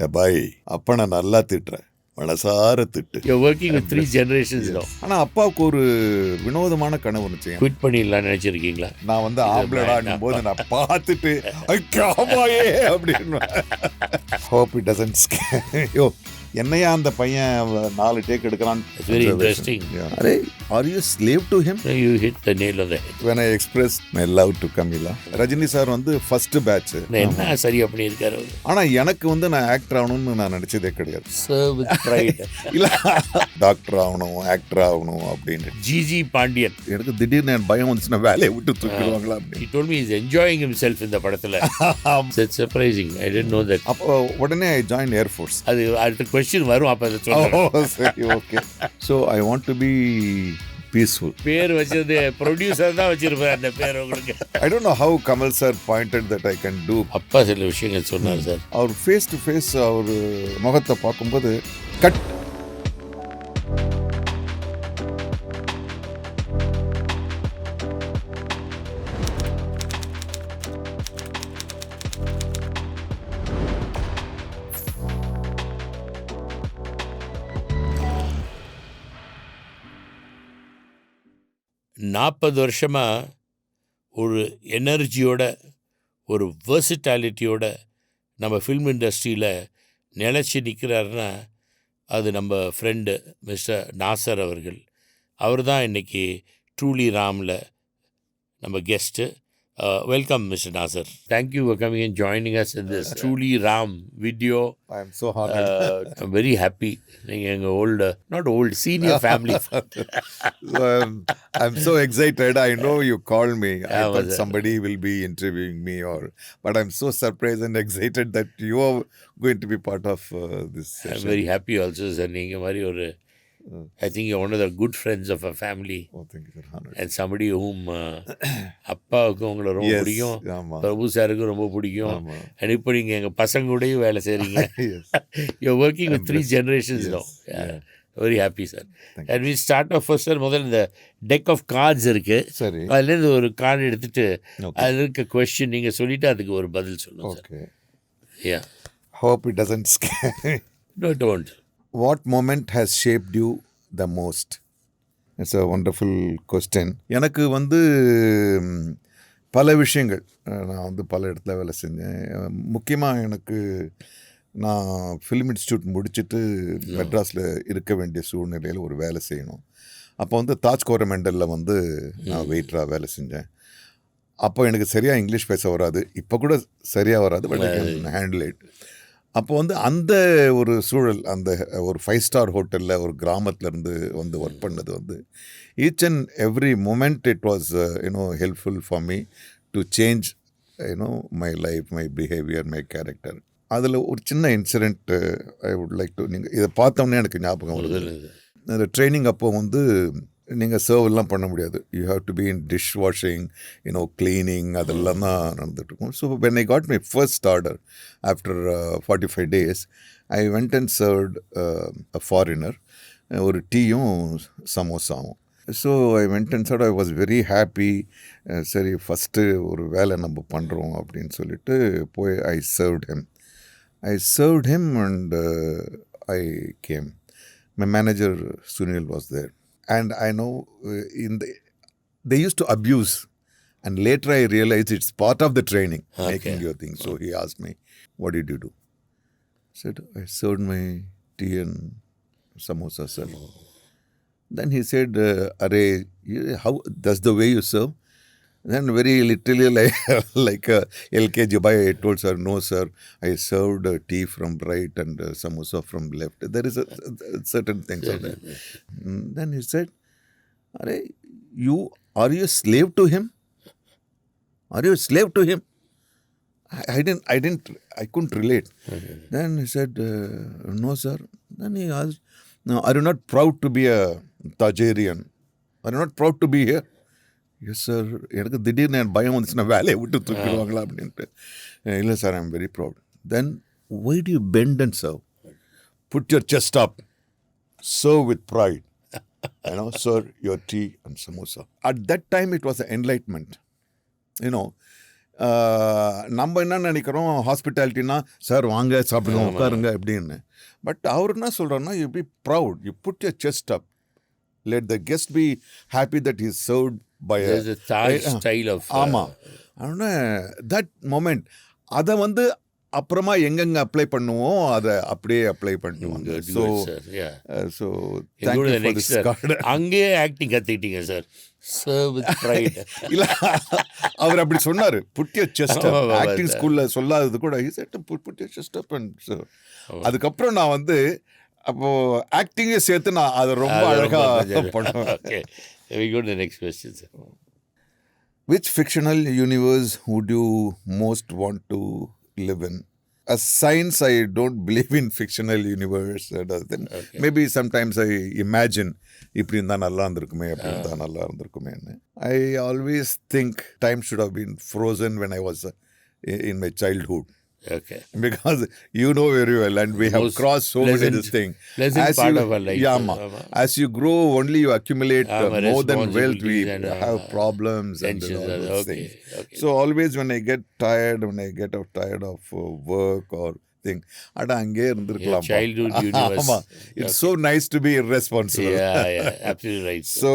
பாய் அப்பா நான் நல்லா திட்டுறேன், மனசார திட்டு. You're working with 3 generations now. ஆனால் அப்பாவுக்கு ஒரு வினோதமான கனவு இருந்துச்சு. குவிட் பண்ணிடலாம்னு நினச்சிருக்கீங்களா? நான் வந்து ஆம்பளடான்னும் போது நான் பார்த்துட்டு ஐயாமாயே அப்படின்னு ஹோப் இட் டசன்ட் ஸ்கேர். என்னையா அந்த பையன் 4 டேக் எடுக்கிறான். It's very interesting. Array are you slave to him? You hit the nail on the head. when I expressed my love to Kamila. Rajini sir வந்து ஃபர்ஸ்ட் பேட்ச். என்ன சரியா பண்ணியிருக்காரு? ஆனா எனக்கு வந்து நான் ஆக்டர் ஆகணும்னு நான் நினைச்சதே கிடையாது. Serve with pride. இல்ல டாக்டர் ஆகணும், ஆக்டர் ஆகணும் அப்படின்னு. ஜிஜி பாண்டியன். எனக்கு திடீர்னு என் பயம் வந்துச்சுன்னா வேலையை விட்டு தூக்கிடுவாங்களா அப்படின்னு. He told me he's enjoying himself in the படத்துல. It's surprising. I didn't know that. அப்போ உடனே I joined Air Force. அது அடுத்த கொஸ்டின் வரும், அப்ப அதை சொல்றேன். சரி, okay. So I want to be peaceful. பேர் வச்சது ப்ரொடியூசர் தான் வச்சிருப்பார் அந்த பேர் உங்களுக்கு. I don't know how Kamal sir pointed that I can do. அப்பா சில விஷயங்கள் சொன்னார் சார். அவர் ஃபேஸ் டு ஃபேஸ் அவர் முகத்தை பார்க்கும்போது கட். நாற்பது வருஷமாக ஒரு எனர்ஜியோட ஒரு வெர்சிட்டாலிட்டியோட நம்ம ஃபில்ம் இண்டஸ்ட்ரியில் நிலச்சி நிற்கிறாருன்னா அது நம்ம ஃப்ரெண்டு மிஸ்டர் நாசர் அவர்கள். அவர் தான் இன்றைக்கி ட்ரூலி ராமில் நம்ம guest. Welcome mister Nassar. Thank you for coming and joining us in this truly Ram video. I am so honored. I'm very happy. நீங்கள் எங்கள் old not old senior family. I'm so excited. I know you called me. I Yeah, thought was it? somebody will be interviewing me, but I'm so surprised and excited that you are going to be part of this I'm session. very happy also sir. நீங்கள் மாதிரி ஒரு I think you're one of the good friends of a family Oh, thank you, sir. Honored. and somebody whom அப்பாவுக்கு உங்களை ரொம்ப Yes. பிடிக்கும், ஆமா. பிரபு சாருக்கு ரொம்ப பிடிக்கும். ஆமா. And இப்போ நீங்கள் எங்கள் பசங்களோடையும் வேலை செய்கிறீங்க. Yes. You're working with I'm 3 blessed. generations Yes. now. Yeah. Very happy sir. Thank And we start off first sir. முதல்ல இந்த டெக் ஆஃப் கார்ட்ஸ் இருக்குது, சரி. அதுலேருந்து ஒரு கார்டு எடுத்துட்டு Okay. அதில் இருக்க கொஸ்டின் நீங்கள் சொல்லிவிட்டு அதுக்கு ஒரு பதில் சொல்லணும் sir. Okay. Yeah. Hope it doesn't scare. No, don't. What moment has shaped you the most? It's a wonderful question. எனக்கு வந்து பல விஷயங்கள், நான் வந்து பல இடத்துல வேலை செஞ்சேன். முக்கியமாக எனக்கு நான் ஃபிலிம் இன்ஸ்டியூட் முடிச்சுட்டு மெட்ராஸில் இருக்க வேண்டிய சூழ்நிலையில் ஒரு வேலை செய்யணும். அப்போ வந்து தாஜ் கோரமெண்டலில் வந்து நான் வெயிட்டராக வேலை செஞ்சேன். அப்போ எனக்கு சரியாக இங்கிலீஷ் பேச வராது, இப்போ கூட சரியாக வராது, but I can handle it. அப்போ வந்து அந்த ஒரு சூழல், அந்த ஒரு 5 ஸ்டார் ஹோட்டலில் ஒரு கிராமத்துலேருந்து வந்து ஒர்க் பண்ணது வந்து each and every moment it was helpful for me to change my life, my behaviour, my character. அதில் ஒரு சின்ன incident I would like to, நீங்கள் இதை பார்த்தோன்னே எனக்கு ஞாபகம் வருது. அந்த ட்ரைனிங் அப்போ வந்து நீங்கள் சர்வெல்லாம் பண்ண முடியாது. You have to be in dish washing, cleaning, அதெல்லாம் தான் நடந்துகிட்ருக்கும். So when I got my first order after 45 days, I went and served a foreigner ஒரு டீயும் சமோசாவும். So I went and served. I was very happy. சரி, first ஒரு வேலை நம்ம பண்ணுறோம் அப்படின்னு சொல்லிட்டு போய் I served him and I came. My manager Sunil was there, and I know they used to abuse, and later I realized it's part of the training, making your thing. So he asked me, "What did you do?" I said, "I served my tea and samosa, sir." Then he said, "Arey, how? That's the way you serve?" Then very literally like a LKG boy, I told sir, "No sir, I served tea from right and samosa from left." There is a certain things on that. Then he said, "Arey, are you a slave to him? Are you a slave to him?" I couldn't relate. Then he said, "No sir." Then he asked, "No, are you not proud to be a Tajarian? Are you not proud to be here?" Yes sir. எனக்கு திடீர்னு என் பயம் வந்துச்சுன்னா வேலையை விட்டு தூக்கிடுவாங்களா அப்படின்ட்டு. இல்லை sir, I am very proud. Then why do you bend and serve? Put your chest up, serve with pride, serve your tea and samosa. At that time it was a enlightenment. நம்ம என்ன நினைக்கிறோம் ஹாஸ்பிட்டாலிட்டினா சார் வாங்க சாப்பிடுங்க ஆமா. உட்காருங்க அப்படின்னு. But அவர் என்ன சொல்கிறாருன்னா you be proud, you put your chest up, let the guest be happy that is served by There's a Thai style of ஆமாம். ஆனால் தட் மொமெண்ட் அதை வந்து அப்புறமா எங்கெங்கே அப்ளை பண்ணுவோம் அதை அப்படியே அப்ளை பண்ணுவாங்க. good, so good, sir. Yeah. So எங்களோட thank you for next this sir. Card. அங்கேயே ஆக்டிங் கற்றுக்கிட்டீங்க சார். Serve with pride. இல்லை அவர் அப்படி சொன்னார், புட் யர் செஸ்ட் அப். ஆமா, ஆக்டிங் sir. ஸ்கூலில் சொல்லாதது கூட he said to put your chest up and so அதுக்கப்புறம் நான் வந்து அப்போது ஆக்டிங்கே சேர்த்து நான் அதை ரொம்ப அழகாக பண்ணுவேன். Okay. We go to the next question, sir. Which fictional universe would you most want to live in? As science, I don't believe in fictional universe. Then Okay. maybe sometimes I imagine இப்படி இருந்தால் நல்லா இருந்திருக்குமே, அப்படி இருந்தால் நல்லா இருந்திருக்குமேன்னு. I always think time should have been frozen when I was in my childhood. Okay. Because you know very well and we have Most crossed so many this thing. Pleasant part of our life. Yeah, as you grow only you accumulate more than wealth, we responsibilities and, have problems and tensions all are- those okay, things. okay. So always when I get tired tired of work or thing, அட அங்கே இருந்திருக்கலாம். Your childhood universe. ஆமா, it's so nice to be irresponsible. Yeah, absolutely right. Sir. So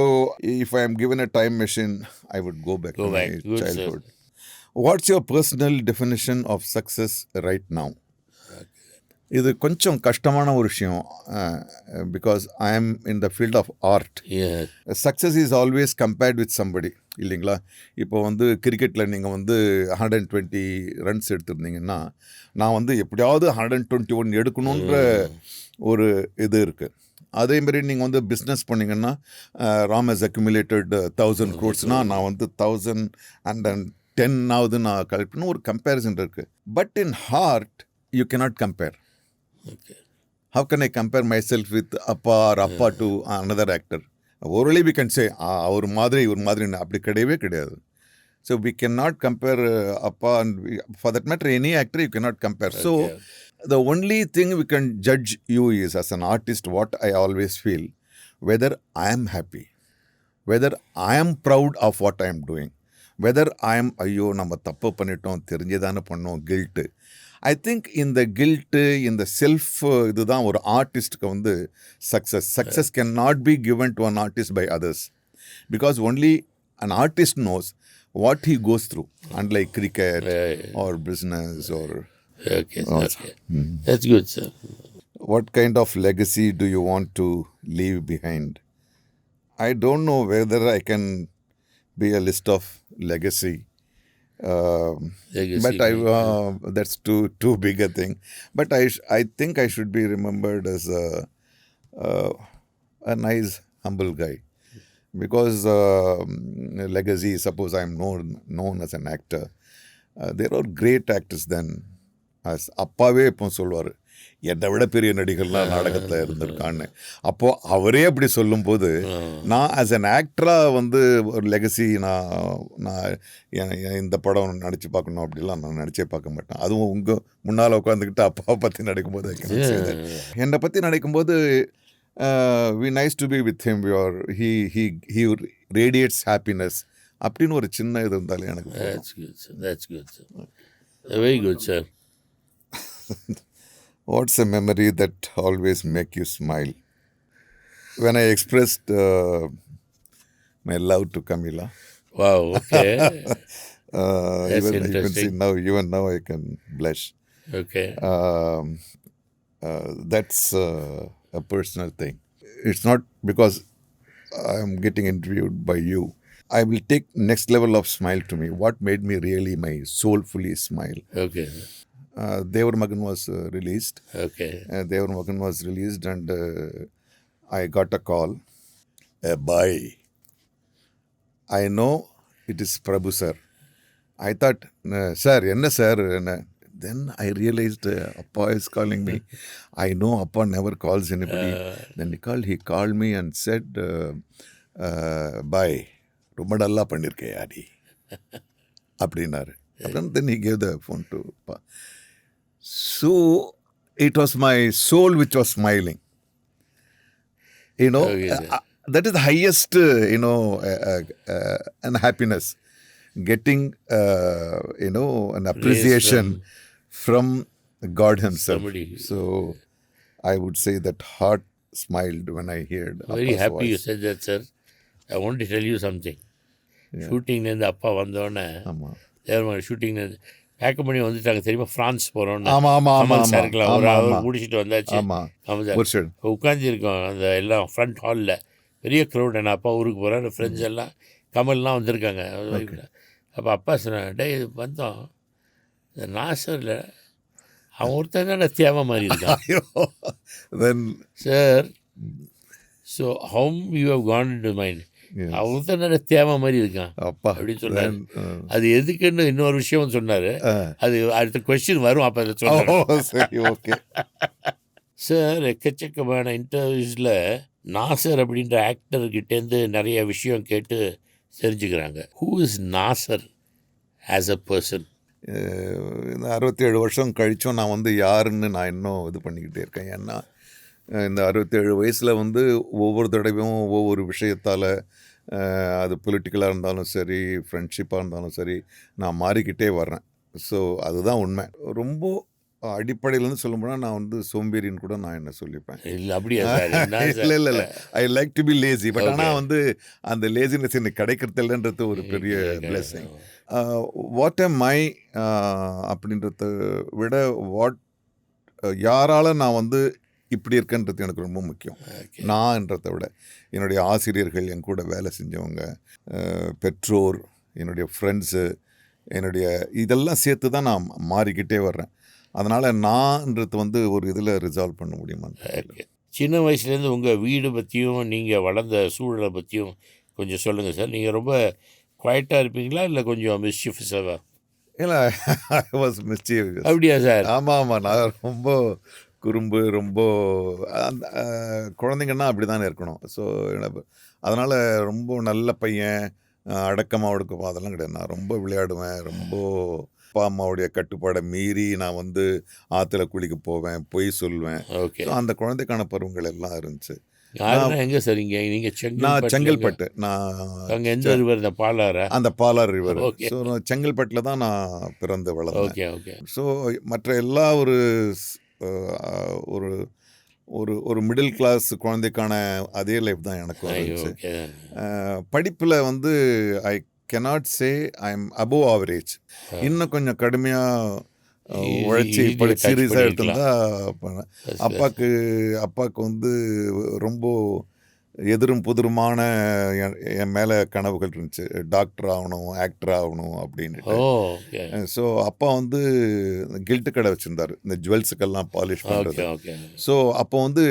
if I am given a time machine, I would go back Go to back. my Good, sir. childhood. What's your personal definition of success right now? இது கொஞ்சம் கஷ்டமான ஒரு விஷயம், because I am in the field of art. Yeah. Success is always compared with somebody, இல்லைங்களா? இப்போ வந்து கிரிக்கெட்டில் நீங்கள் வந்து 120 ரன்ஸ் எடுத்திருந்தீங்கன்னா நான் வந்து எப்படியாவது 121 எடுக்கணுன்ற ஒரு இது இருக்குது. அதே மாதிரி நீங்கள் வந்து பிஸ்னஸ் பண்ணிங்கன்னா ராம் ஹஸ் அக்யூமுலேட்டட் 1000 crores நான் வந்து 1010 நான் கலெக்ட் பண்ண ஒரு கம்பேரிசன் இருக்குது. But in heart you cannot compare. Okay. How can I compare myself with Appa or Appa to another actor? Orally we can say, அவர் மாதிரி இவர் மாதிரி அப்படி கிடையவே கிடையாது. So we cannot compare Appa and for that matter any actor you cannot compare. So Okay. the only thing we can judge you is as an artist, what I always feel, whether I am happy, whether I am proud of what I am doing, whether I am ஐயோ நம்ம தப்பு பண்ணிட்டோம் தெரிஞ்சதானே பண்ணோம் guilt. I think இந்த guilt இந்த self இதுதான் ஒரு ஆர்டிஸ்ட்டுக்கு வந்து success can not be given to an artist by others, because only an artist knows what he goes through, unlike cricket or business or Okay. Okay. That's good, sir. what kind of legacy do you want to leave behind? I don't know whether I can be a list of legacy. Legacy, But that's too big a thing. But I think I should be remembered as a nice, humble guy. Because legacy, suppose I'm known as an actor. There are great actors then. As அப்பாவே இப்போ சொல்லுவார், என்னை விட பெரிய நடிகர்லாம் நாடகத்தில் இருந்திருக்கான்னு. அப்போது அவரே அப்படி சொல்லும்போது நான் ஆஸ் அன் ஆக்டராக வந்து ஒரு லெகசி நான் இந்த படம் நடித்து பார்க்கணும் அப்படிலாம் நான் நடிச்சே பார்க்க மாட்டேன். அதுவும் உங்கள் முன்னால் உட்காந்துக்கிட்டு அப்பாவை பற்றி நடிக்கும்போது என்னை பற்றி நடிக்கும்போது we nice to be with him, he radiates happiness அப்படின்னு ஒரு சின்ன இது இருந்தாலே எனக்கு. That's good, sir. That's good, sir. Very good, sir. What's a memory that always make you smile? When I expressed my love to Camila. Wow, okay. That's even, you can see interesting. even now I can blush. Okay. That's a personal thing. It's not because I'm getting interviewed by you. I will take next level of smile to me. What made me really my soulfully smile? Okay. Devar Magan was released. Okay. Devar Magan was released and I got a call. Bye. I know it is Prabhu sir. I thought, sir, enna sir? Then I realized Appa is calling me. I know Appa never calls anybody. Then he called me and said, bye. ரொம்ப நல்லா பண்ணியிருக்கே ஆடி அப்படின்னாரு. அப்புறம் then he gave the phone to Appa. So it was my soul which was smiling. Okay, That is the highest, and happiness. getting an appreciation from God himself. somebody. So I would say that heart smiled when I heard Very Appa's happy you voice. said that, sir. I want to tell you something. Yeah. ஷூட்டிங்லேருந்து அப்பா வந்தோடனே ஆமா தேவரமான ஷூட்டிங்லேருந்து backup பண்ணி வந்துட்டாங்க தெரியுமா, France போகிறோன்னு. ஆமா ஆமா ஆமா கமல் ஆமா சார் இருக்கலாம், ஒரு ஆமா அவர் ஆமா முடிச்சுட்டு வந்தாச்சு. ஆமா கமல் சார் ஒரு சைடு உட்காந்துருக்கோம் அந்த எல்லாம் ஃப்ரண்ட் ஹாலில், பெரிய க்ரௌட். நான் அப்பா ஊருக்கு போகிறேன், ஃப்ரெண்ட்ஸ் எல்லாம் கமல்லாம் வந்திருக்காங்க. அப்போ அப்பா சொன்னாங்க, டே இது வந்தோம், இந்த நாசரில் அவன் ஒருத்தன் தான் தேவை மாதிரி இருக்கான். then sir, so how you have gone to mind, yes. அவன் தான் தேவை மாதிரி இருக்கான் அப்பா அப்படின்னு சொன்னார். then, அது எதுக்குன்னு இன்னொரு விஷயம் சொன்னார். அது அடுத்த கொஸ்டின் வரும், அப்போ அதை சொன்னார். சரி ஓகே சார், எக்கச்சக்கமான இன்டர்வியூஸில் நாசர் அப்படின்ற ஆக்டர்கிட்டேருந்து நிறைய விஷயம் கேட்டு தெரிஞ்சுக்கிறாங்க. Who is Nassar as a person? இந்த 67 வருஷம் கழிச்சும் நான் வந்து யாருன்னு நான் இன்னும் இது பண்ணிக்கிட்டே இருக்கேன். ஏன்னா இந்த 67 வயசில் வந்து ஒவ்வொரு தடவையும் ஒவ்வொரு விஷயத்தால், அது பொலிட்டிக்கலாக இருந்தாலும் சரி, ஃப்ரெண்ட்ஷிப்பாக இருந்தாலும் சரி, நான் மாறிக்கிட்டே வர்றேன். ஸோ அதுதான் உண்மை. ரொம்ப அடிப்படையிலேருந்து சொல்ல போனால் நான் வந்து சோம்பேறின்னு கூட நான் என்ன சொல்லிப்பேன். இல்லை அப்படியா சார்? என்ன சார்? இல்லை இல்லை இல்லை, I like to be lazy. But Okay. ஆனால் வந்து அந்த லேசினஸ் எனக்கு கிடைக்கிறது இல்லைன்றது ஒரு பெரிய பிளெஸிங். வாட் எம் மை அப்படின்றத விட யாரால் நான் வந்து இப்படி இருக்கேன்றது எனக்கு ரொம்ப முக்கியம். Okay. நான்ன்றதை விட என்னுடைய ஆசிரியர்கள், என் கூட வேலை செஞ்சவங்க, பெற்றோர், என்னுடைய ஃப்ரெண்ட்ஸு, என்னுடைய இதெல்லாம் சேர்த்து தான் நான் மாறிக்கிட்டே வர்றேன். அதனால் நான்றது வந்து ஒரு இதில் ரிசால்வ் பண்ண முடியுமான்னு தெரியல. Okay. சின்ன வயசுலேருந்து உங்கள் வீடு பற்றியும் நீங்கள் வளர்ந்த சூழலை பற்றியும் கொஞ்சம் சொல்லுங்கள் சார். நீங்கள் ரொம்ப குவைட்டாக இருப்பீங்களா, இல்லை கொஞ்சம் மிஸ்chievous-ஆவா? இல்லை, ஐ வாஸ் மிஸ்chievous. அப்படியா சார்? ஆமாம் ஆமாம், நான் ரொம்ப குறும்பு, ரொம்ப அந்த குழந்தைங்கன்னா அப்படி தானே இருக்கணும். ஸோ அதனால் ரொம்ப நல்ல பையன், அடக்கமாக ஒடுக்கமாக அதெல்லாம் கிடையாது. நான் ரொம்ப விளையாடுவேன், ரொம்ப அப்பா அம்மாவுடைய கட்டுப்பாடை மீறி நான் வந்து ஆற்றுல குளிக்க போவேன், பொய் சொல்வேன். ஓகே. ஸோ அந்த குழந்தைக்கான பருவங்கள் எல்லாம் இருந்துச்சு. யாருன்னா எங்கே சார்? நீங்கள் நான் செங்கல்பட்டு, அங்கே எந்த ரிவர்? இந்த பாலாரா? அந்த பாலார் ரிவர். Okay. ஸோ நான் செங்கல்பட்டில் தான் நான் பிறந்து வளர்ந்தேன். Okay okay. ஸோ மற்ற எல்லா ஒரு ஒரு ஒரு ஒரு மிடில் கிளாஸ் குழந்தைக்கான அதே லைஃப் தான் எனக்கு இருந்துச்சு. ஓகே. படிப்பில் வந்து ஐ cannot say I am above average. இன்னும் கொஞ்சம் கடுமையாக உழைச்சி படிச்சு சீரியஸாக எடுத்திருந்தா பண்ணேன். அப்பாவுக்கு வந்து ரொம்ப எதிரும் புதிருமான என் மேலே கனவுகள் இருந்துச்சு. டாக்டர் ஆகணும், ஆக்டர் ஆகணும் அப்படின்ட்டு. ஓகே ஸோ அப்பா வந்து கில்ட்டு கடை வச்சுருந்தார், இந்த ஜுவல்ஸுக்கெல்லாம் பாலிஷ் பண்ணுறது. ஓகே. ஸோ அப்போ வந்து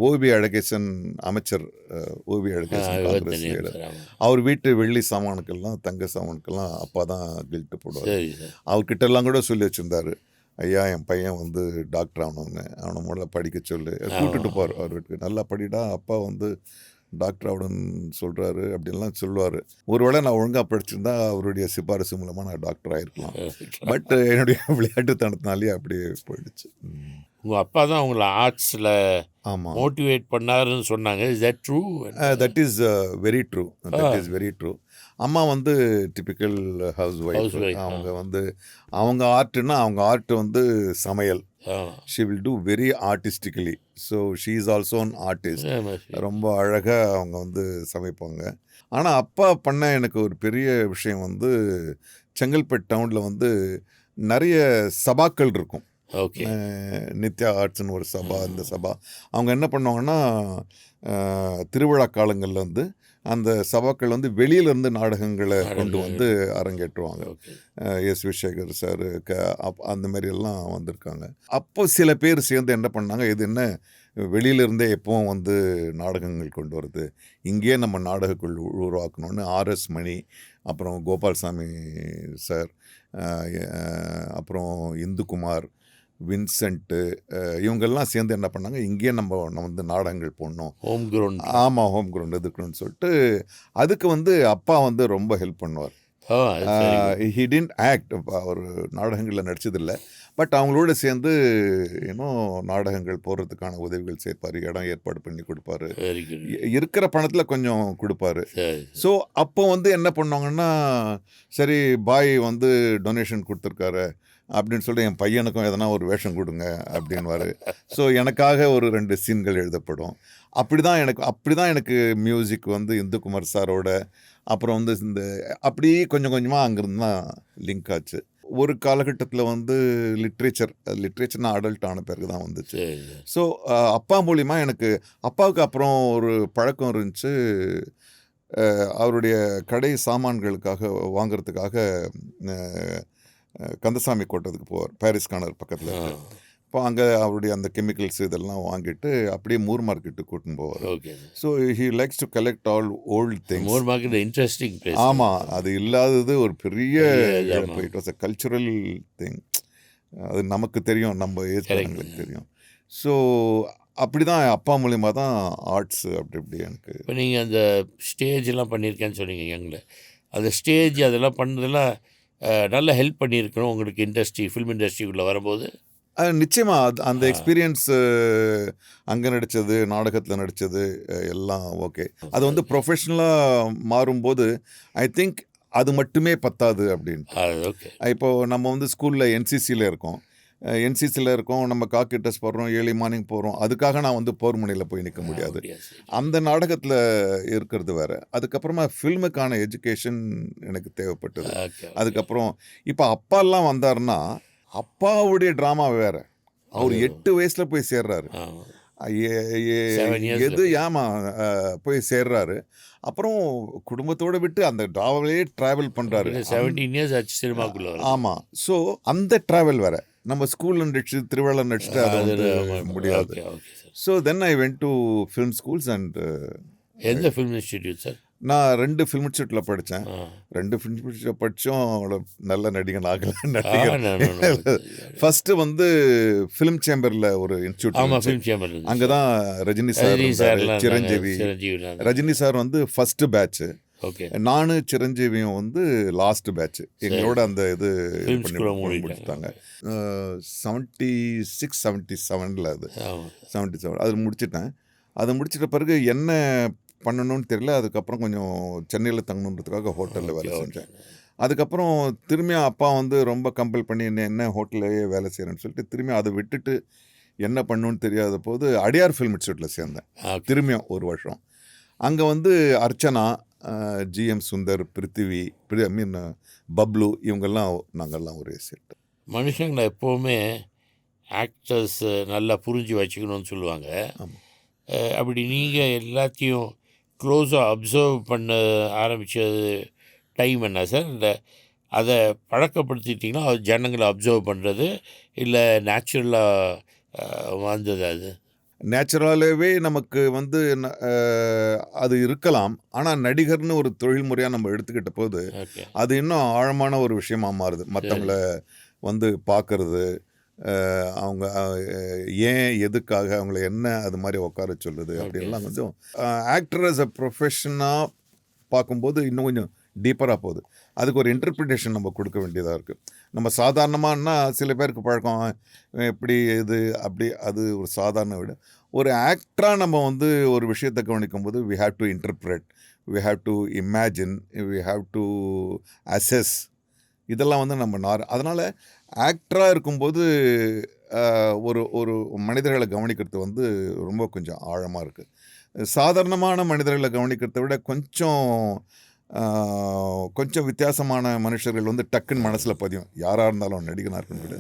ஓவி அழகேசன் அமைச்சர், ஓவி அழகேசன் காங்கிரஸ் லீடர், அவர் வீட்டு வெள்ளி சாமானுக்கெல்லாம், தங்க சாமானுக்கெல்லாம் அப்பா தான் கில்ட்டு போடுவார். சரி சார். அவர்கிட்ட எல்லாம் கூட சொல்லி வச்சுருந்தாரு, ஐயா என் பையன் வந்து டாக்டர் ஆகணும்னு, அவனை முதல்ல படிக்க சொல்லு, கூப்பிட்டுட்டு போவார் அவர் வீட்டுக்கு. நல்லா படிடா, அப்பா வந்து டாக்டர் ஆகணும்னு சொல்கிறாரு அப்படின்லாம் சொல்லுவார். ஒருவேளை நான் ஒழுங்காக படிச்சிருந்தா அவருடைய சிபாரிசு மூலமாக நான் டாக்டர் ஆகிருக்கலாம். பட் என்னுடைய விளையாட்டுத்தனத்தினாலே அப்படியே போயிடுச்சு. உங்கள் அப்பா தான் உங்களை ஆர்ட்ஸில் ஆமாம், மோட்டிவேட் பண்ணாருன்னு சொன்னாங்க. Is that true? That is very true, that is very true. அம்மா வந்து டிப்பிக்கல் ஹவுஸ் ஒய்ஃப். அவங்க வந்து அவங்க ஆர்ட்னா அவங்க ஆர்ட் வந்து சமையல். She will do very artistically. So she is also an artist. ரொம்ப அழகாக அவங்க வந்து சமைப்பாங்க. ஆனால் அப்பா பண்ண எனக்கு ஒரு பெரிய விஷயம் வந்து, செங்கல்பட்டு டவுனில் வந்து நிறைய சபாக்கள் இருக்கும். ஓகே. நித்யா ஆர்ட்ஸ்னு ஒரு சபா. இந்த சபா அவங்க என்ன பண்ணுவாங்கன்னா, திருவிழா காலங்களில் வந்து அந்த சபாக்கள் வந்து வெளியிலேருந்து நாடகங்களை கொண்டு வந்து அரங்கேற்றுவாங்க. எஸ் வி சேகர் சார் அந்த மாதிரி எல்லாம் வந்திருக்காங்க. அப்போ சில பேர் சேர்ந்து என்ன பண்ணாங்க, இது என்ன வெளியிலேருந்தே எப்போவும் வந்து நாடகங்கள் கொண்டு வருது, இங்கேயே நம்ம நாடகக்குள் உருவாக்கணும்னு ஆர்எஸ் மணி, அப்புறம் கோபால்சாமி சார், அப்புறம் இந்துகுமார், வின்சென்ட்டு, இவங்கெல்லாம் சேர்ந்து என்ன பண்ணாங்க, இங்கேயே நம்ம வந்து நாடகங்கள் போடணும், ஹோம் கிரவுண்ட். ஆமாம் ஹோம் கிரவுண்ட் எதுக்கணும்னு சொல்லிட்டு அதுக்கு வந்து அப்பா வந்து ரொம்ப ஹெல்ப் பண்ணுவார். ஓ அது சரி good. He didn't act. அவர் நாடகங்களில் நடிச்சதில்லை. பட் அவங்களோட சேர்ந்து இன்னும் நாடகங்கள் போகிறதுக்கான உதவிகள் சேர்ப்பார், இடம் ஏற்பாடு பண்ணி கொடுப்பாரு, வெரி குட். இருக்கிற பணத்தில் கொஞ்சம் கொடுப்பாரு. சரி ஸோ அப்போ வந்து என்ன பண்ணுவாங்கன்னா, சரி பாய் வந்து டொனேஷன் கொடுத்துருக்காரு அப்படின்னு சொல்லி என் பையனுக்கும் எதனா ஒரு வேஷம் கொடுங்க அப்படின்வாரு. ஸோ எனக்காக ஒரு 2 சீன்கள் எழுதப்படும். அப்படி தான் எனக்கு மியூசிக் வந்து இந்துக்குமார் சாரோட, அப்புறம் வந்து இந்த அப்படியே கொஞ்சம் கொஞ்சமாக அங்கேருந்து தான் லிங்க் ஆச்சு. ஒரு காலகட்டத்தில் வந்து லிட்ரேச்சர்னா அடல்ட் ஆன பிறகு தான் வந்துச்சு. சரி சரி. ஸோ அப்பா மூலிமா எனக்கு, அப்பாவுக்கு அப்புறம் ஒரு பழக்கம் இருந்துச்சு. அவருடைய கடை சாமான்களுக்காக வாங்குறதுக்காக கந்தசாமி கோட்டத்துக்கு போவார், பாரிஸ் கார்னர் பக்கத்தில் இருக்கு. இப்போ அங்கே அவருடைய அந்த கெமிக்கல்ஸ் இதெல்லாம் வாங்கிட்டு அப்படியே மூர் மார்க்கெட்டுக்கு கூட்டின்னு போவார். Okay. So he likes to collect all old things. Moore market interesting place. ஆமாம், அது இல்லாதது ஒரு பெரிய பெரிய இழப்பு. It was a cultural thing. அது நமக்கு தெரியும், நம்ம ஏஜ்காரங்களுக்கு தெரியும். ஸோ அப்படி தான் அப்பா மூலிமா தான் ஆர்ட்ஸ் அப்படி இப்படி எனக்கு. இப்போ நீங்கள் அந்த ஸ்டேஜெல்லாம் பண்ணியிருக்கேன்னு சொன்னீங்க யங்கில். அந்த ஸ்டேஜ் அதெல்லாம் பண்ணதெல்லாம் நல்ல ஹெல்ப் பண்ணியிருக்கணும் உங்களுக்கு ஃபில்ம் இண்டஸ்ட்ரிக்குள்ளே வரும்போது. நிச்சயமா அந்த எக்ஸ்பீரியன்ஸ், அங்கே நடித்தது, நாடகத்தில் நடித்தது எல்லாம் ஓகே. அது வந்து ப்ரொஃபஷ்னலாக மாறும்போது ஐ திங்க் அது மட்டுமே பத்தாது அப்படின்ட்டு. ஓகே. இப்போது நம்ம வந்து ஸ்கூலில் என்சிசியில் இருக்கோம், நம்ம காக்கி ட்ரெஸ் போடுறோம், ஏர்லி மார்னிங் போகிறோம். அதுக்காக நான் வந்து போர் முனையில் போய் நிற்க முடியாது. அந்த நாடகத்தில் இருக்கிறது வேறு. அதுக்கப்புறமா ஃபில்முக்கான எஜுகேஷன் எனக்கு தேவைப்பட்டது. அதுக்கப்புறம் இப்போ அப்பாலாம் வந்தாருன்னா, அப்பாவுடைய ட்ராமா வேறு. அவர் 8 வயசில் போய் சேர்றாரு. போய் சேர்றாரு. அப்புறம் குடும்பத்தோடு விட்டு அந்த ட்ராவல் பண்ணுறாரு. 17 இயர்ஸ் ஆச்சு சினிமாக்குள்ள. ஆமாம். ஸோ அந்த ட்ராவல் வேறு. நம்ம ஸ்கூலில் நடிச்சு திருவிழா நடிச்சுட்டு அது வந்து முடியாது. So then I went to film schools and. எந்த ஃபிலிம் இன்ஸ்டிடியூட் சார்? நான் 2 ஃபிலிம் இன்ஸ்டியூட்டில் படித்தேன். 2 ஃபிலிம் இன்ஸ்டியூட்டில் படித்தும் அவ்வளோ நல்ல நடிகன் ஆகலை. ஃபஸ்ட்டு வந்து ஃபிலிம் சேம்பரில் ஒரு இன்ஸ்டியூட். அங்கே தான் ரஜினி சார், சிரஞ்சீவி. ரஜினி சார் வந்து ஃபஸ்ட்டு பேட்ச்சு, நானு சிரஞ்சீவியும் வந்து லாஸ்ட் பேட்ச். எங்களோட அந்த இது முடிச்சுட்டாங்க 76 77 அது 77 அது முடிச்சிட்டேன். அதை முடிச்சிட்ட பிறகு என்ன பண்ணணும்னு தெரியல. அதுக்கப்புறம் கொஞ்சம் சென்னையில் தங்கணுன்றதுக்காக ஹோட்டலில் வேலை செஞ்சேன். அதுக்கப்புறம் திரும்பியும் அப்பா வந்து ரொம்ப கம்பல் பண்ணி என்ன ஹோட்டல்லையே வேலை செய்கிறேன்னு சொல்லிட்டு திரும்பியும் அதை விட்டுட்டு என்ன பண்ணணுன்னு தெரியாத போது அடியார் ஃபிலிம் இன்ஸ்டியூட்டில் சேர்ந்தேன். திரும்பியும் ஒரு வருஷம். அங்கே வந்து அர்ச்சனா, ஜிஎம் சுந்தர், பிருத்திவி, பப்ளு, இவங்கெல்லாம் நாங்கள்லாம் ஒரே செட்டு. மனுஷங்களை எப்போவுமே ஆக்டர்ஸ் நல்லா புரிஞ்சு வச்சுக்கணும்னு சொல்லுவாங்க. அப்படி நீங்கள் எல்லாத்தையும் க்ளோஸாக அப்சர்வ் பண்ண ஆரம்பித்தது டைம் என்ன சார்? இல்லை அதை பழக்கப்படுத்திட்டிங்கன்னா அது ஜனங்களை அப்சர்வ் பண்ணுறது, இல்லை நேச்சுரலாக வந்தது? அது நேச்சுரலாகவே நமக்கு வந்து அது இருக்கலாம். ஆனால் நடிகர்னு ஒரு தொழில் முறையாக நம்ம எடுத்துக்கிட்ட போது அது இன்னும் ஆழமான ஒரு விஷயமாக மாறுது. மற்றவங்கள வந்து பார்க்கறது, அவங்க ஏன் எதுக்காக அவங்கள என்ன அது மாதிரி உட்கார சொல்லுது அப்படின்லாம் கொஞ்சம் ஆக்டர் அஸ் அ ப்ரொஃபஷனாக பார்க்கும்போது இன்னும் கொஞ்சம் டீப்பராக போகுது. அதுக்கு ஒரு இன்டர்பிரிட்டேஷன் நம்ம கொடுக்க வேண்டியதாக இருக்குது. நம்ம சாதாரணமானா சில பேருக்கு பழக்கம் எப்படி இது அப்படி, அது ஒரு சாதாரண விட ஒரு ஆக்டராக நம்ம வந்து ஒரு விஷயத்தை கவனிக்கும் போது we have to interpret, we have to imagine, we have to assess. இதெல்லாம் வந்து நம்ம அதனால் ஆக்டராக இருக்கும்போது ஒரு மனிதர்களை கவனிக்கிறது வந்து ரொம்ப கொஞ்சம் ஆழமாக இருக்குது. சாதாரணமான மனிதர்களை கவனிக்கிறத விட கொஞ்சம் வித்தியாசமான மனுஷர்கள் வந்து டக்குன்னு மனசில் பதியும், யாராக இருந்தாலும் நடிகனாக இருக்குன்னு விட.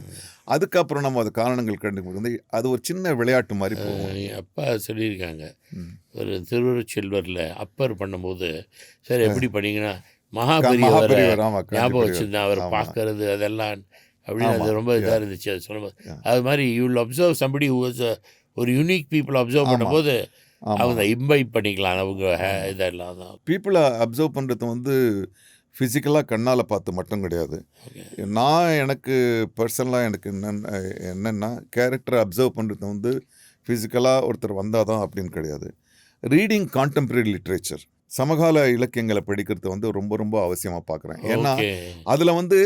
அதுக்கப்புறம் நம்ம அது காரணங்கள் கண்டுபிடிக்கிறது அது ஒரு சின்ன விளையாட்டு மாதிரி போகும். அப்பா சொல்லியிருக்காங்க ஒரு திருவருட்செல்வரில் அப்பர் பண்ணும்போது, சார் எப்படி பண்ணீங்கன்னா மகாபெரியவர் ஞாபகம் வச்சுருந்தேன், அவர் பார்க்கறது அதெல்லாம் அப்படின்னு அது ரொம்ப இதாக இருந்துச்சு. அது சொல்லும்போது அது மாதிரி you will observe somebody who was ஒரு யூனிக் பீப்புள் அப்சர்வ் பண்ணும்போது அவங்க இம்பைப் பண்ணிக்கலாம். அவங்க இதெல்லாம் தான் பீப்புளை அப்சர்வ் பண்ணுறது வந்து ஃபிசிக்கலாக கண்ணால் பார்த்து மட்டும் கிடையாது. எனக்கு பர்சனலாக எனக்கு என்னென்னா கேரக்டரை அப்சர்வ் பண்ணுறது வந்து ஃபிசிக்கலாக ஒருத்தர் வந்தால் தான் அப்படின்னு கிடையாது. ரீடிங் கான்டெம்பரரி லிட்ரேச்சர், சமகால இலக்கியங்களை படிக்கிறது வந்து ரொம்ப ரொம்ப அவசியமாக பார்க்குறேன். ஏன்னா ஓகே. அதில் வந்து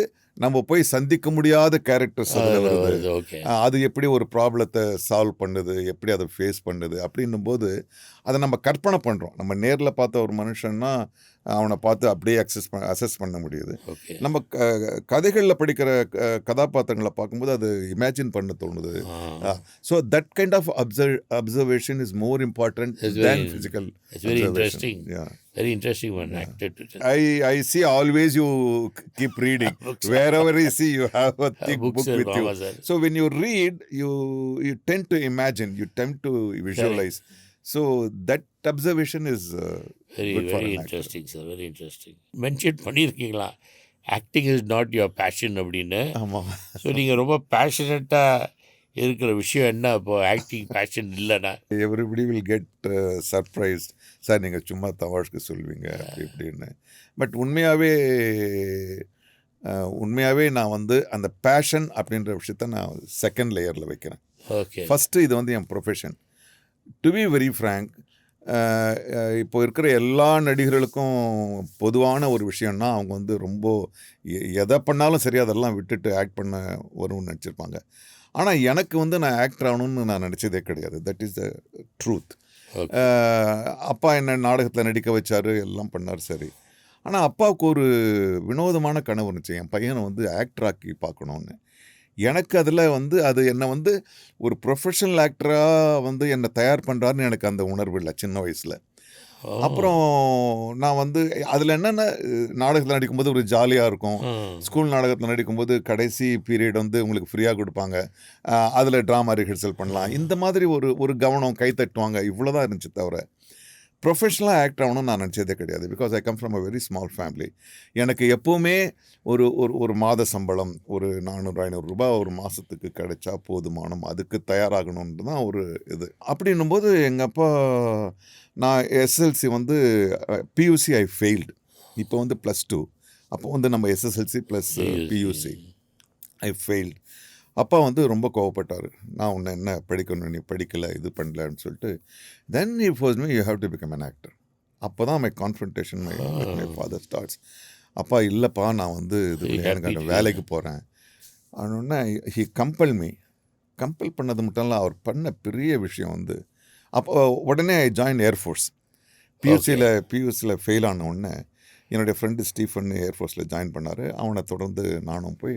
நம்ம போய் சந்திக்க முடியாத கேரக்டர்ஸ் அதில் வருது. வருது. ஓகே. அது எப்படி ஒரு ப்ராப்ளத்தை சால்வ் பண்ணுது, எப்படி அதை ஃபேஸ் பண்ணுது அப்படின்னும் போது அதை நம்ம கற்பனை பண்ணுறோம். நம்ம நேரில் பார்த்த ஒரு மனுஷன்னா அவனை பார்த்து அப்படியே அசஸ் பண்ண முடியுது. ஓகே. நம்ம கதைகளில் படிக்கிற கதாபாத்திரங்களை பார்க்கும்போது அது இமேஜின் பண்ண தோணுது. So that kind of observation is more important than physical. It's very interesting. Very interesting one actor to tell. I see always you keep reading. Books. Wherever you see, you have a thick Books book with you. ஆமா sir. So when you read, you tend to imagine, you tend to visualize. So that observation is Very good for very an actor. interesting sir. Very interesting. Mention பண்ணியிருக்கீங்களா acting is not your passion அப்படின்னு. ஆமாம். So நீங்கள் ரொம்ப பேஷனட்டாக இருக்கிற விஷயம் என்ன இப்போ acting fashion இல்லைன்னா? Everybody will get surprised. Sir நீங்கள் சும்மா தமாஷ்க்கு சொல்வீங்க அப்படி இப்படின்னு. பட் உண்மையாகவே நான் வந்து அந்த பேஷன் அப்படின்ற விஷயத்த நான் செகண்ட் லேயரில் வைக்கிறேன். ஓகே. ஃபஸ்ட்டு இது வந்து என் profession. To be very frank, இப்போ இருக்கிற எல்லா நடிகர்களுக்கும் பொதுவான ஒரு விஷயம்னா அவங்க வந்து ரொம்ப எதை பண்ணாலும் சரி அதெல்லாம் விட்டுட்டு ஆக்ட் பண்ண வரும்னு நினச்சிருப்பாங்க. ஆனால் எனக்கு வந்து நான் ஆக்டர் ஆகணும்னு நான் நினச்சதே கிடையாது. That is the truth. அப்பா என்ன நாடகத்தில் நடிக்க வச்சார், எல்லாம் பண்ணார், சரி. ஆனால் அப்பாவுக்கு ஒரு வினோதமான கனவு இருந்துச்சு, என் பையனை வந்து ஆக்டராக்கி பார்க்கணுன்னு. எனக்கு அதில் வந்து அது என்னை வந்து ஒரு ப்ரொஃபஷனல் ஆக்டராக வந்து என்னை தயார் பண்ணுறாருன்னு எனக்கு அந்த உணர்வு இல்லை சின்ன வயசில். அப்புறம் நான் வந்து அதில் என்னென்ன நாடகத்தில் நடிக்கும்போது ஒரு ஜாலியாக இருக்கும். ஸ்கூல் நாடகத்தில் நடிக்கும்போது கடைசி பீரியட் வந்து உங்களுக்கு ஃப்ரீயாக கொடுப்பாங்க, அதில் ட்ராமா ரிஹர்சல் பண்ணலாம், இந்த மாதிரி ஒரு கவனம், கை தட்டுவாங்க, இவ்வளோ தான் இருந்துச்சு. தவிர ப்ரொஃபஷ்னலாக ஆக்ட் ஆகணும்னு நான் நினச்சதே கிடையாது. Because I come from a very small family. எனக்கு எப்போவுமே ஒரு மாத சம்பளம் ஒரு 400-500 ரூபாய் ஒரு மாதத்துக்கு கிடைச்சா போதுமானம், அதுக்கு தயாராகணுன்ட்டு தான் ஒரு இது. அப்படின்னும்போது எங்கள் அப்பா, நான் எஸ்எஸ்எல்சி வந்து பியூசி ஐ ஃபெயில்டு. இப்போ வந்து +2, அப்போ வந்து நம்ம SSLC plus PUC I failed. அப்பா வந்து ரொம்ப கோவப்பட்டார். நான் உன்னை என்ன படிக்கணும், நீ படிக்கலை, இது பண்ணலன்னு சொல்லிட்டு. Then he forced me, you have to become an actor. அப்போ தான் my confrontation my father starts. அப்பா இல்லைப்பா, நான் வந்து இது எனக்கு வேலைக்கு போகிறேன் அப்படின்னா ஹி கம்பல் பண்ணது மட்டும் இல்லை, அவர் பண்ண பெரிய விஷயம் வந்து அப்போ உடனே ஐ ஜாயின் ஏர்ஃபோர்ஸ். பியூசியில் ஃபெயில் ஆன உடனே என்னுடைய ஃப்ரெண்டு ஸ்டீஃபன் ஏர்ஃபோர்ஸில் ஜாயின் பண்ணார். அவனை தொடர்ந்து நானும் போய்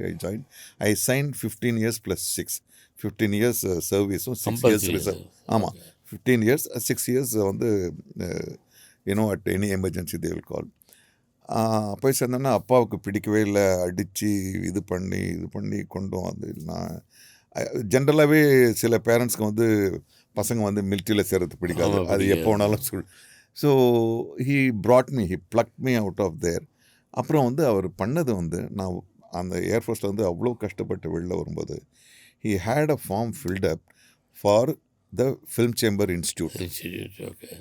ஐ சைன் 15 இயர்ஸ் + 6, 15 இயர்ஸ் சர்வீஸும் 6 இயர்ஸ் ரிசர்வ். ஆமாம், 15 இயர்ஸ் 6 இயர்ஸ் வந்து at any emergency they will call. போய் சேர்ந்தோன்னா அப்பாவுக்கு பிடிக்கவே இல்லை, அடித்து இது பண்ணி கொண்டு வந்து. நான் ஜென்ரலாகவே சில பேரண்ட்ஸ்க்கு வந்து பசங்க வந்து மிலிட்ரியில் சேர்றது பிடிக்காது, அது எப்போ வேணாலும் so he brought me, he plucked me out of there. அப்புறம் வந்து அவர் பண்ணது வந்து, நான் அந்த ஏர்ஃபோர்ஸில் வந்து அவ்வளோ கஷ்டப்பட்டு வெளில வரும்போது he had a form filled up for the film chamber institute. Okay.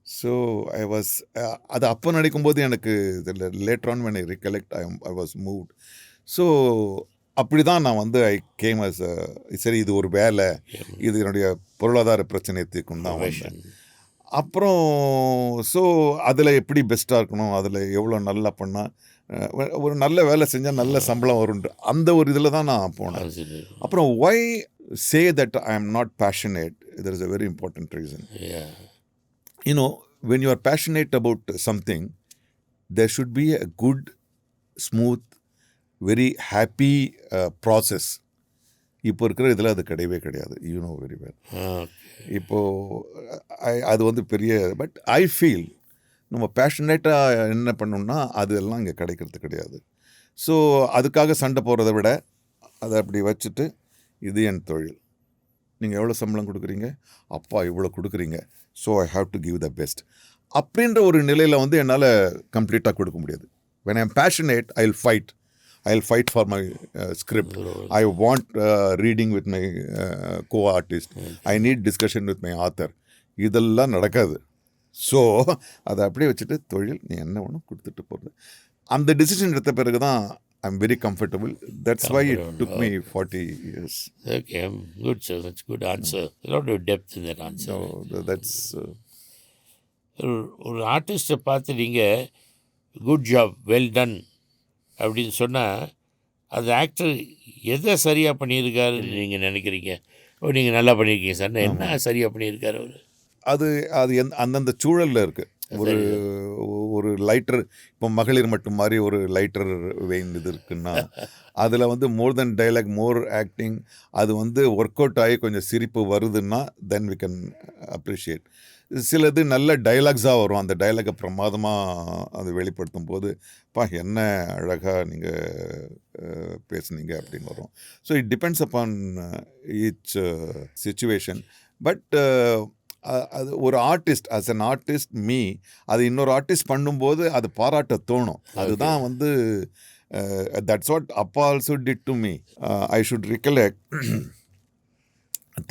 So I was அது அப்போ நடிக்கும்போது எனக்கு later on when I recollect I was moved. So அப்படி தான் நான் வந்து ஐ கேம் அஸ் சரி இது ஒரு வேலை, இது என்னுடைய பொருளாதார பிரச்சனையை தீர்க்கும் தான் வந்தேன். அப்புறம் ஸோ அதில் எப்படி பெஸ்ட்டாக இருக்கணும், அதில் எவ்வளோ நல்லா பண்ணால் ஒரு நல்ல வேலை செஞ்சால் நல்ல சம்பளம் வரும்ன்ற அந்த ஒரு இதில் தான் நான் போனேன். அப்புறம் why say that I am not passionate, there is a very important reason. When you are passionate about something, there should be a good, smooth, very happy process. இப்போ இருக்கிற இதில் அது கிடையவே கிடையாது. You know very well. இப்போது அது வந்து பெரிய, பட் ஐ ஃபீல் நம்ம பேஷனேட்டாக என்ன பண்ணோம்னா அதெல்லாம் இங்கே கிடைக்கிறது கிடையாது. ஸோ அதுக்காக சண்டை போடுறத விட அதை அப்படி வச்சுட்டு, இது என் தொழில், நீங்கள் எவ்வளோ சம்பளம் கொடுக்குறீங்க, அப்பா இவ்வளோ கொடுக்குறீங்க, so I have to give the best அப்படின்ற ஒரு நிலையில் வந்து என்னால் கம்ப்ளீட்டாக கொடுக்க முடியாது. when I am passionate, I'll fight for my script. I want reading with my co-artist. I need discussion with my author. இதெல்லாம் நடக்காது. ஸோ அதை அப்படியே வச்சுட்டு தொழில் நீ என்ன வேணும் கொடுத்துட்டு போகிறது, அந்த டிசிஷன் எடுத்த பிறகு தான் I'm very comfortable. That's why it took me 40 years. Okay, good sir. That's good answer. A lot of depth in that answer. So that's ஒரு ஆர்டிஸ்ட்டை பார்த்து நீங்கள் குட் ஜாப் வெல் டன் அப்படின்னு சொன்னால் அந்த ஆக்டர் எதை சரியாக பண்ணியிருக்காருன்னு நீங்கள் நினைக்கிறீங்க? ஓ, நீங்கள் நல்லா பண்ணியிருக்கீங்க சார், என்ன சரியாக பண்ணியிருக்காரு அவர்? அது அது அந்தந்த சூழலில் இருக்குது. ஒரு லைட்டர், இப்போ மகளிர் மட்டும் மாதிரி ஒரு லைட்டர் வெயின் இது இருக்குன்னா அதில் வந்து மோர் தென் டைலாக் மோர் ஆக்டிங், அது வந்து ஒர்க் அவுட் ஆகி கொஞ்சம் சிரிப்பு வருதுன்னா தென் வி கேன் அப்ரிஷியேட். சிலது நல்ல டைலாக்ஸாக வரும், அந்த டைலாகை பிரமாதமாக அது வெளிப்படுத்தும் போது என்ன அழகாக நீங்கள் பேசுனீங்க அப்படின்னு வரும். So it depends upon each situation. But அது ஒரு ஆர்டிஸ்ட் ஆஸ் அன் ஆர்டிஸ்ட் அது இன்னொரு ஆர்டிஸ்ட் பண்ணும்போது அது பாராட்ட தோணும். அதுதான் வந்து தட்ஸ் வாட் அப்பா also did to me. I should recollect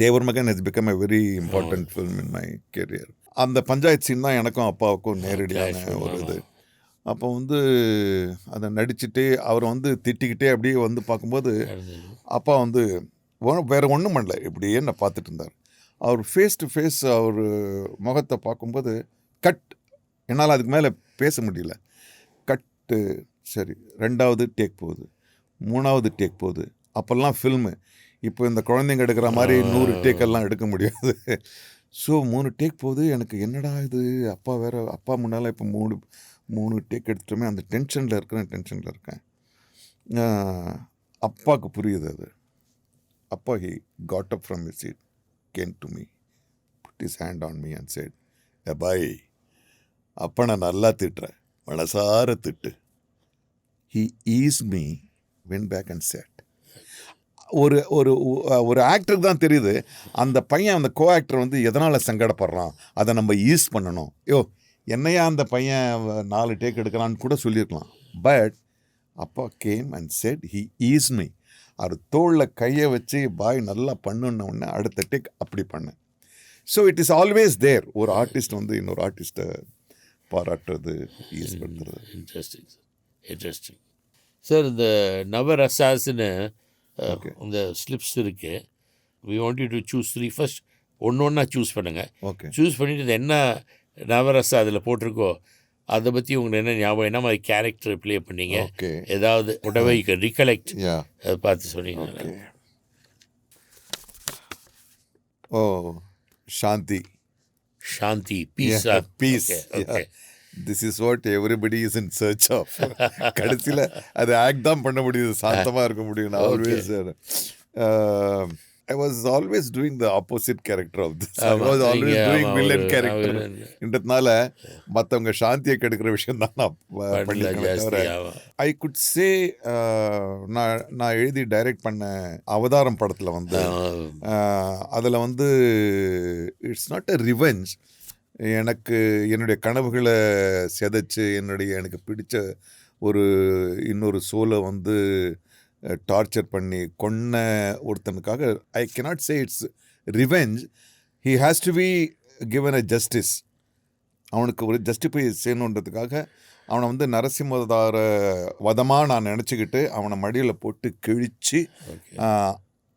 Thevar Magan has become a very important film in my career. அந்த பஞ்சாயத்து சீன் தான் எனக்கும் அப்பாவுக்கும் நேரடியான ஒரு இது. அப்போ வந்து அதை நடிச்சுட்டு அவரை வந்து திட்டிக்கிட்டே அப்படியே வந்து பார்க்கும்போது அப்பா வந்து வேறு ஒன்றும் பண்ணல, இப்படியே நான் பார்த்துட்டு இருந்தார். அவர் ஃபேஸ் டு ஃபேஸ் அவர் முகத்தை பார்க்கும்போது என்னால் அதுக்கு மேலே பேச முடியல. சரி, 2வது டேக் போகுது, 3வது டேக் போகுது. அப்போல்லாம் ஃபில்மு இப்போ இந்த குழந்தைங்க எடுக்கிற மாதிரி 100 டேக்கெல்லாம் எடுக்க முடியாது. ஸோ 3 டேக் போகுது. எனக்கு என்னடா இது, அப்பா முன்னால் இப்போ 3 டேக் எடுத்துட்டோமே, அந்த டென்ஷனில் இருக்கேன். அப்பாவுக்கு புரியுது அது. அப்பா he got up from his seat, came to me, put his hand on me and said, பாய், அப்பா நான் நல்லா திட்டுறேன், மனசார திட்டு. He eased me, went back and sat. ஒரு ஆக்டருக்கு தான் தெரியுது அந்த பையன், அந்த கோ ஆக்டர் வந்து எதனால் சங்கடப்படுறான், அதை நம்ம ஈஸ் பண்ணணும். என்னையா அந்த பையன் 4 டேக் எடுக்கிறான்னு கூட சொல்லியிருக்கலாம். பட் அப்பா game and set he eased me. அவர் தோளில் கையை வச்சு பாய் நல்லா பண்ணுன்னொடனே அடுத்த டேக் அப்படி பண்ணேன். So it is always there. ஒரு ஆர்டிஸ்ட் வந்து இன்னொரு ஆர்டிஸ்ட்டை பாராட்டுறது, ஈஸ் பண்ணுறது. Interesting sir. இந்த நவரசாஸ்ன்னு இந்த ஸ்லிப்ஸ் இருக்குது. We want you to choose 3. First ஒன்றா சூஸ் பண்ணுங்கள். ஓகே, சூஸ் பண்ணிவிட்டு என்ன நவரசா அதில் போட்டிருக்கோ அதை பற்றி உங்களுக்கு என்ன ஞாபகம், என்ன மாதிரி கேரக்டர் ப்ளே பண்ணீங்க, ஓகே, ஏதாவது உடவை ரிகலெக்ட் யா, அதை பார்த்து சொன்னீங்க. ஓகே. சாந்தி, peace. Peace. This is what everybody is in search of. கடைசியில் அது ஆக்ட் தான் பண்ண முடியுது, சாந்தமாக இருக்க முடியும். நான் always I was always doing the opposite character of this. I was always doing villain character. இன்றதுனால மற்றவங்க சாந்தியை கெடுக்கிற விஷயம் தான் நான் பண்ணிருக்கேன் தவிர ஐ குட் சே நான் எழுதி டைரக்ட் பண்ண அவதாரம் படத்தில் வந்து அதில் வந்து இட்ஸ் நாட் எ ரிவெஞ்ச். எனக்கு என்னுடைய கனவுகளை செதைச்சு எனக்கு பிடிச்ச இன்னொரு சோலை வந்து டார்ச்சர் பண்ணி கொன்ன ஒருத்தனுக்காக ஐ cannot say it's revenge. he has to be given a justice. அவனுக்கு ஒரு ஜஸ்டிஃபை செய்யணுன்றதுக்காக அவனை வந்து நரசிம்மதார வதமாக நான் நினச்சிக்கிட்டு அவனை மடியில் போட்டு கிழித்து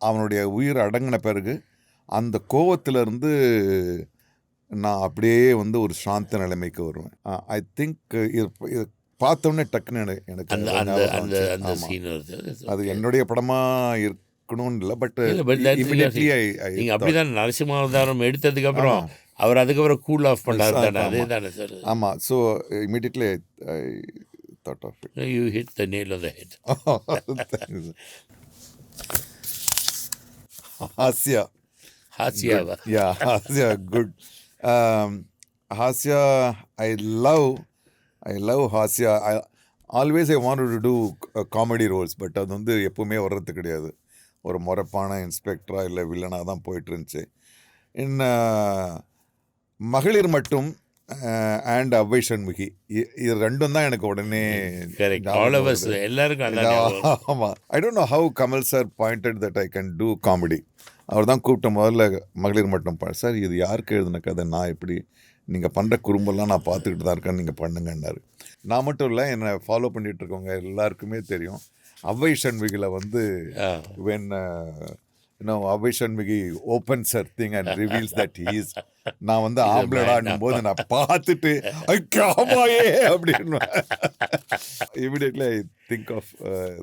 அவனுடைய உயிர் அடங்கின பிறகு அந்த கோவத்திலிருந்து நான் அப்படியே வந்து ஒரு சாந்த நிலைமைக்கு வருவேன். ஐ திங்க் பார்த்தோன்னே டக்குன்னு எனக்கு அது என்னுடைய படமாக இருக்கணும்னு இல்லை. பட் நீங்கள் அப்படி தான் நரசிம்மாவதாரம் எடுத்ததுக்கு அப்புறம் அவர் அதுக்கப்புறம் கூல் ஆஃப் பண்ணார் தானே, அதே தானே சார்? ஆமாம். So immediately I thought of it. You hit the nail on the head. Hasya, yeah, Hasya, good. Hasya, I love Hasya. Always I wanted to do comedy roles, but அது வந்து எப்பவுமே வர்றது கிடையாது. ஒரு முறைப்பான இன்ஸ்பெக்டராக இல்லை வில்லனாக தான் போயிட்டு இருந்துச்சு. மகளிர் மட்டும் அண்ட் அவ்வை சண்முகி, இது ரெண்டும் தான் எனக்கு உடனே எல்லாருக்கும். ஆமாம். I don't know how Kamal sir pointed that I can do comedy. அவர் தான் கூப்பிட்ட முதல்ல மகளிர் மட்டும் சார் இது யாருக்கு எழுதின கதை, நான் எப்படி நீங்கள் பண்ணுற குறும்பெல்லாம் நான் பார்த்துக்கிட்டு தான் இருக்கேன்னு நீங்கள் பண்ணுங்கன்னாரு. நான் மட்டும் இல்லை, என்னை ஃபாலோ பண்ணிகிட்டு இருக்கவங்க எல்லாருக்குமே தெரியும். அவ்வை சண்முகியில் வந்து when Abhay Shanmughi opens her thing and reveals that he is நான் வந்து ஆம்பளடான்னும் போது நான் பார்த்துட்டு ஆமாயே அப்படின்னு immediately I think of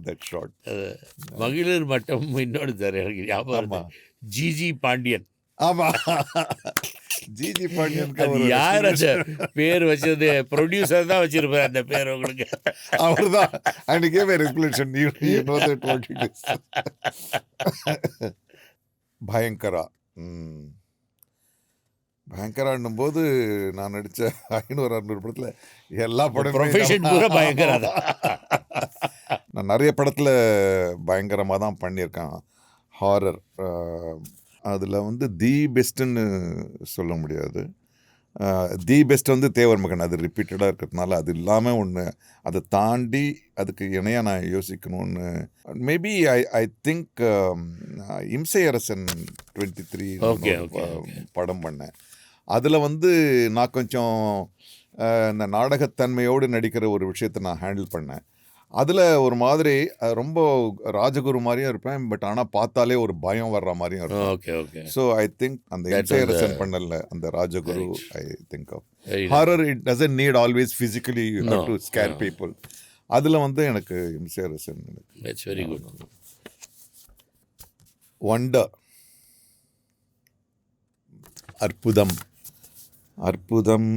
that shot. Magalir Mattum இன்னொரு சார் எனக்கு ஞாபகம், ஜிஜி பாண்டியன். ஆமா, ஜிஜி பாண்டியன். யார் அந்த பேர் வச்சது? ப்ரொடியூசர் தான் வச்சிருப்பார் அந்த பேர் உங்களுக்கு. அவர் தான் அன்னைக்கே வேற எக்ஸ்பிளேஷன். பயங்கரா. பயங்கரான்னும் போது நான் நடித்த 500-600 படத்தில் எல்லா ப்ரொஃபஷன் பூரா பயங்கரா தான். நான் நிறைய படத்தில் பயங்கரமாக தான் பண்ணியிருக்கேன். ஹாரர் அதில் வந்து தி பெஸ்ட்டுன்னு சொல்ல முடியாது. தி பெஸ்ட் வந்து தேவர் மகன், அது ரிப்பீட்டடாக இருக்கிறதுனால அது இல்லாமல் ஒன்று அதை தாண்டி அதுக்கு இணையாக நான் யோசிக்கணும்னு மேபி ஐ திங்க் இம்சை அரசன் 23 படம் பண்ணேன். அதில் வந்து நான் கொஞ்சம் இந்த நாடகத்தன்மையோடு நடிக்கிற ஒரு விஷயத்தை நான் ஹேண்டில் பண்ணேன். அதில் ஒரு மாதிரி ரொம்ப ராஜகுரு மாதிரியும் இருப்பேன், பட் ஆனால் பார்த்தாலே ஒரு பயம் வர்ற மாதிரியும் இருக்கும். ஸோ ஐ திங்க் அந்த இம்சை அரசன் பண்ணல அந்த Rajaguru. I think of horror. It doesn't need always physically you have to scare people. அதில் வந்து எனக்கு இம்சை அரசன் வெரி குட். வண்டர், அற்புதம். அற்புதம்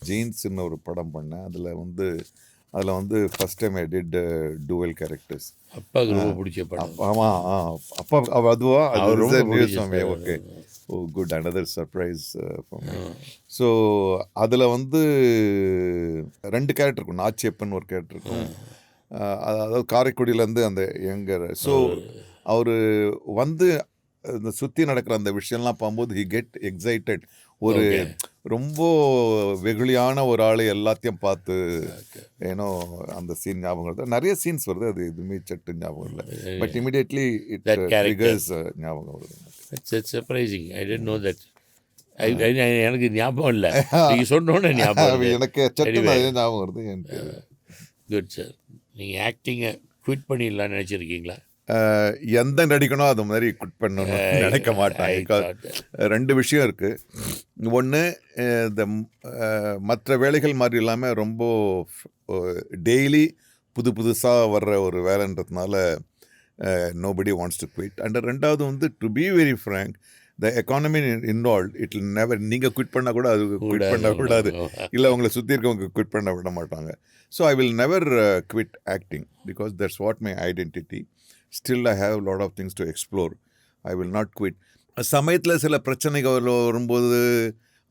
ஜீன்ஸ்ன்னு ஒரு படம் பண்ணேன். அதில் வந்து first time I did dual characters. அப்பாவுக்கு ரொம்ப பிடிச்ச படம். ஆமாம், அப்பா அதுவா? ஓகே, ஓ குட், அனதர் சர்ப்ரைஸ். ஸோ அதில் வந்து 2 கேரக்டர் இருக்கும். நாச்சியப்பன் ஒரு கேரக்டர் இருக்கும். அதாவது காரைக்குடியிலேருந்து அந்த எங்கர். ஸோ அவர் வந்து இந்த சுற்றி நடக்கிற அந்த விஷயம்லாம் பார்க்கும்போது ஹி கெட் எக்ஸைட்டட். ஒரு ரொம்ப வெகுளியான ஒரு ஆள் எல்லாத்தையும் பார்த்து ஏன்னோ அந்த சீன் ஞாபகம் வருது. நிறைய சீன்ஸ் வருது, அது எதுவுமே சட்டு ஞாபகம் இல்லை, பட் இமிடியட்லி இட் ட்ரிகர்ஸ் ஞாபகம் வருது. It's surprising. I didn't know that. எனக்கு ஞாபகம் இல்லை, நீங்கள் சொன்னோன்னே ஞாபகம். எனக்கு சட்டு ஞாபகம் வருது. Good sir. நீங்கள் ஆக்டிங்கை குவிட் பண்ணிடலான்னு நினச்சிருக்கீங்களா? எந்த நடிக்கணும் அது மாதிரி குட் பண்ணணும்னு நினைக்க மாட்டாங்க. 2 விஷயம் இருக்குது. ஒன்று, இந்த மற்ற வேலைகள் மாதிரி இல்லாமல் ரொம்ப டெய்லி புதுசாக வர்ற ஒரு வேலைன்றதுனால nobody wants to quit. And 2வது வந்து to be very frank, the economy involve, it will never, நீங்கள் குவிட் பண்ணால் கூட அது குவிட் பண்ணக்கூடாது, இல்லை உங்களை சுற்றி இருக்கவங்க குவிட் பண்ண விட மாட்டாங்க. So I will never quit acting because that's what my identity. Still I have a lot of things to explore. I will not quit. சமயத்தில் சில பிரச்சனைகள் வரும்போது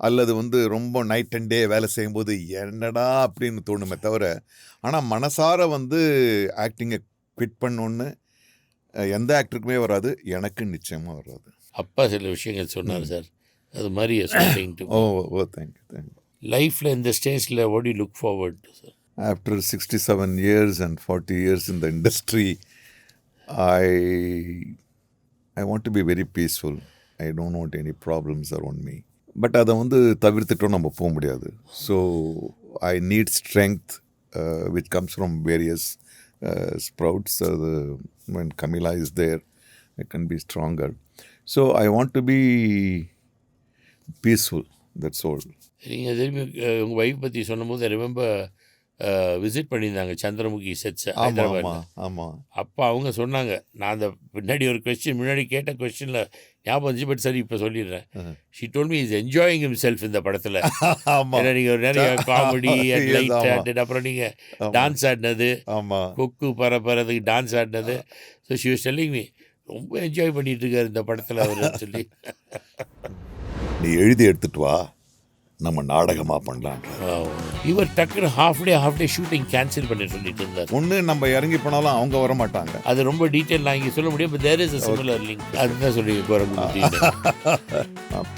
அல்லது வந்து ரொம்ப நைட் அண்ட் டே வேலை செய்யும்போது என்னடா அப்படின்னு தோணுமே தவிர, ஆனால் மனசார வந்து ஆக்டிங்கை குவிட் பண்ணோன்னு எந்த ஆக்டருக்குமே வராது, எனக்கு நிச்சயமாக வராது. அப்பா சில விஷயங்கள் சொன்னார் சார், அது மாதிரி தேங்க்யூ. லைஃப்பில் இந்த ஸ்டேஜில் what do you look forward to, sir? After 67 years and 40 years in the industry, I want to be very peaceful. I don't want any problems around me. But அதை வந்து தவிர்த்துட்டோம் நம்ம போக முடியாது. So I need strength which comes from various sprouts. When Camila is there, I can be stronger. So I want to be peaceful. That's all. நீங்கள் திரும்பி உங்கள் wife பற்றி சொன்னபோது ரிமெம்பர் விசிட் பண்ணியிருந்தாங்க சந்திரமுகி செட்ஸை ஹைதராபாத். ஆமாம். அப்போ அவங்க சொன்னாங்க, நான் அந்த பின்னாடி ஒரு கொஸ்டின் முன்னாடி கேட்ட கொஸ்டினில் ஞாபகம் வந்துச்சு, பட் சரி இப்போ சொல்லிடுறேன். She told me is enjoying himself இந்த படத்தில். ஏன்னா நீங்கள் நிறைய காமெடி அண்ட் லைட் ஆடினது, அப்புறம் நீங்கள் டான்ஸ் ஆடினது, கொக்கு பரப்புறதுக்கு டான்ஸ் ஆடினது. So she was telling me ரொம்ப என்ஜாய் பண்ணிட்டு இருக்காரு இந்த படத்தில் அவர் சொல்லி. நீ எழுதி எடுத்துட்டு வா, நம்ம நாடகமாக பண்ணலாம். இவர் டக்குனு ஹாஃப் டே ஷூட்டிங் கேன்சல் பண்ணி சொல்லிட்டு இருந்தார். ஒன்று நம்ம இறங்கி போனாலும் அவங்க வர மாட்டாங்க. அது ரொம்ப டீட்டெயில் நான் இங்கே சொல்ல முடியும். There is a similar link. அதுதான் சொல்லி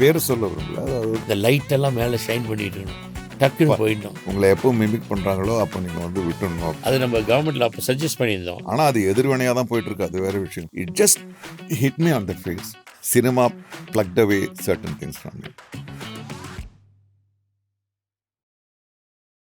பேர் சொல்ல விரும்பல. இந்த லைட் எல்லாம் மேலே ஷைன் பண்ணிட்டு டக்குன்னு போயிட்டோம். உங்களை எப்போ மிமிக் பண்ணுறாங்களோ அப்போ நீங்கள் வந்து விட்டுணும். அது நம்ம கவர்மெண்ட்டில் அப்போ சஜஸ்ட் பண்ணியிருந்தோம். ஆனால் அது எதிர்வினையாக தான் போயிட்டுருக்கு, அது வேறு விஷயம். It just hit me on the face. Cinema plugged away certain things from me.